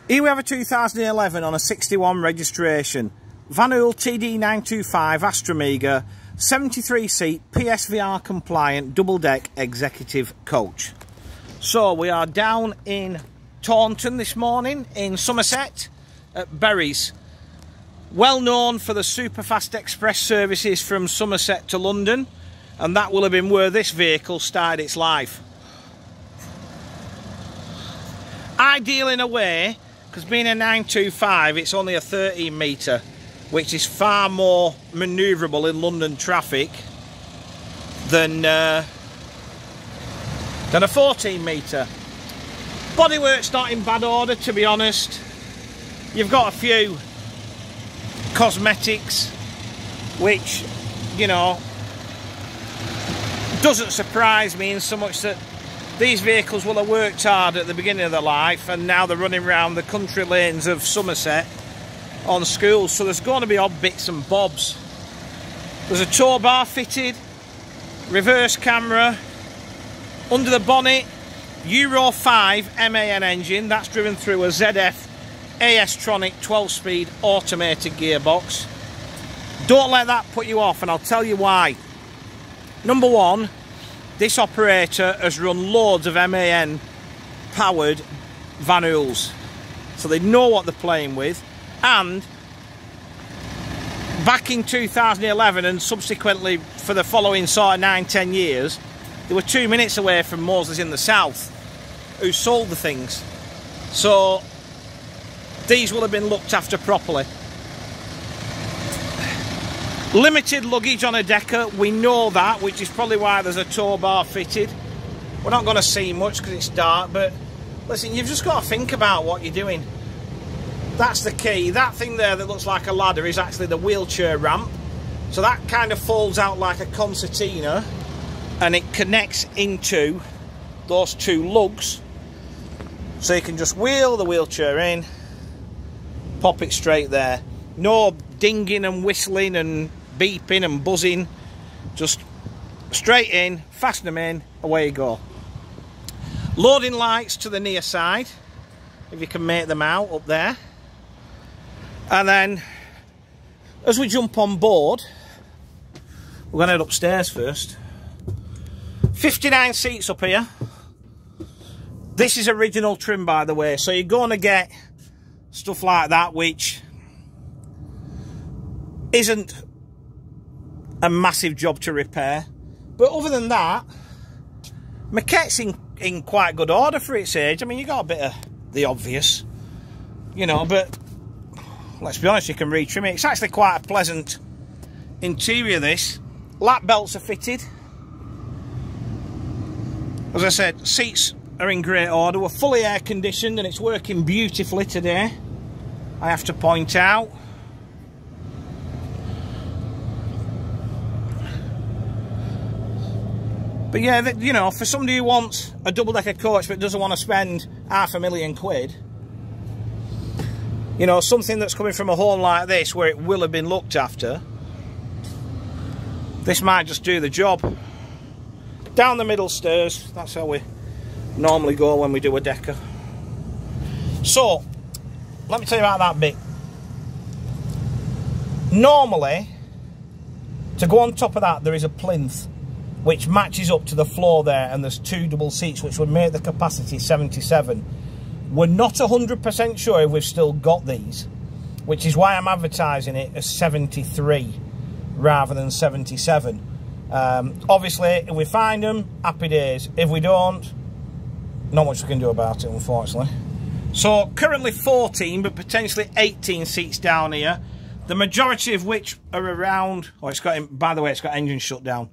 Here we have a 2011 on a 61 registration. Van Hool TD925 Astromega, 73-seat, PSVR compliant, double-deck executive coach. So we are down in Taunton this morning in Somerset at Berries. Well known for the super-fast express services from Somerset to London, and that will have been where this vehicle started its life. Ideal in a way, because being a 925, it's only a 13 metre, which is far more manoeuvrable in London traffic than a 14 metre. Bodywork's not in bad order, to be honest. You've got a few cosmetics, which, you know, doesn't surprise me in so much that these vehicles will have worked hard at the beginning of their life and now they're running around the country lanes of Somerset on schools, so there's going to be odd bits and bobs. There's a tow bar fitted, reverse camera, under the bonnet, Euro 5 MAN engine, that's driven through a ZF AS-tronic 12-speed automated gearbox. Don't let that put you off, and I'll tell you why. Number one, this operator has run loads of MAN powered Van Hools, so they know what they're playing with. And back in 2011 and subsequently for the following sort of 9-10 years, they were 2 minutes away from Moseley's in the south, who sold the things. So these will have been looked after properly. Limited luggage on a Decker, we know that, which is probably why there's a tow bar fitted. We're not going to see much because it's dark, but listen, you've just got to think about what you're doing. That's the key. That thing there that looks like a ladder is actually the wheelchair ramp. So that kind of folds out like a concertina and it connects into those two lugs. So you can just wheel the wheelchair in, pop it straight there. No dinging and whistling and beeping and buzzing. Just straight in, fasten them in, away you go. Loading lights to the near side, if you can make them out up there. And then, as we jump on board, we're going to head upstairs first. 59 seats up here. This is original trim, by the way, so you're going to get stuff like that, which isn't a massive job to repair. But other than that, maquette's in quite good order for its age. I mean, you got a bit of the obvious, you know, but let's be honest, you can retrim it. It's actually quite a pleasant interior, this. Lap belts are fitted. As I said, seats are in great order. We're fully air conditioned and it's working beautifully today, I have to point out. But yeah, you know, for somebody who wants a double-decker coach but doesn't want to spend £500,000, you know, something that's coming from a home like this where it will have been looked after, this might just do the job. Down the middle stairs, that's how we normally go when we do a Decker. So, let me tell you about that bit. Normally, to go on top of that, there is a plinth which matches up to the floor there, and there's two double seats which would make the capacity 77. We're not 100% sure if we've still got these, which is why I'm advertising it as 73 rather than 77. Obviously, if we find them, happy days. If we don't, not much we can do about it, unfortunately. So, currently 14, but potentially 18 seats down here. The majority of which are around... Oh, it's got, by the way, it's got engine shutdown.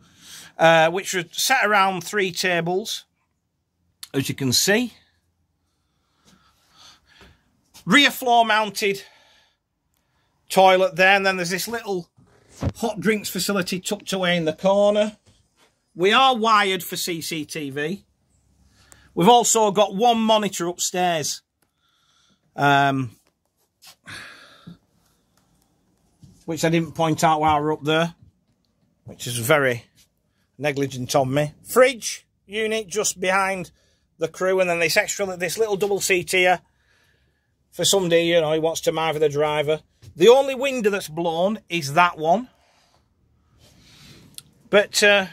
Which are set around 3 tables, as you can see. Rear floor mounted toilet there, and then there's this little hot drinks facility tucked away in the corner. We are wired for CCTV. We've also got one monitor upstairs. Which I didn't point out while we're up there, which is very negligent on me. Fridge unit just behind the crew, and then this little double seat here for somebody, you know, he wants to marry the driver. The only window that's blown is that one. But, yeah,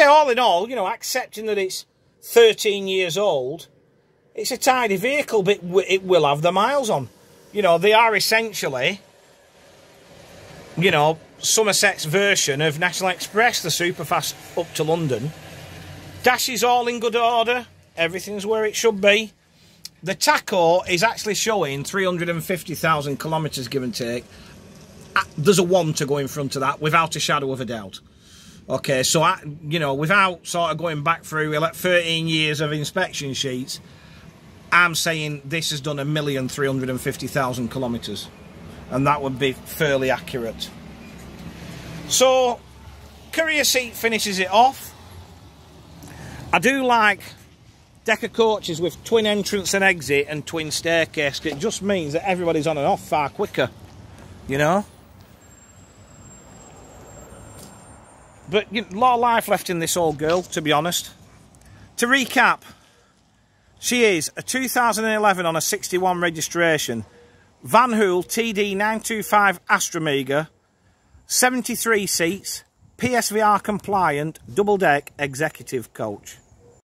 all in all, you know, accepting that it's 13 years old, it's a tidy vehicle, but it will have the miles on. You know, they are essentially, you know, Somerset's version of National Express, the superfast up to London. Dash is all in good order. Everything's where it should be. The tacho is actually showing 350,000 kilometres, give and take. There's a 1 to go in front of that, without a shadow of a doubt. Okay, so, you know, without sort of going back through 13 years of inspection sheets, I'm saying this has done 1,350,000 kilometres. And that would be fairly accurate. So, courier seat finishes it off. I do like Dekka coaches with twin entrance and exit and twin staircase. It just means that everybody's on and off far quicker, you know. But you know, a lot of life left in this old girl, to be honest. To recap, she is a 2011 on a 61 registration, Van Hool TD925 Astromega, 73 seats, PSVR compliant, double deck executive coach.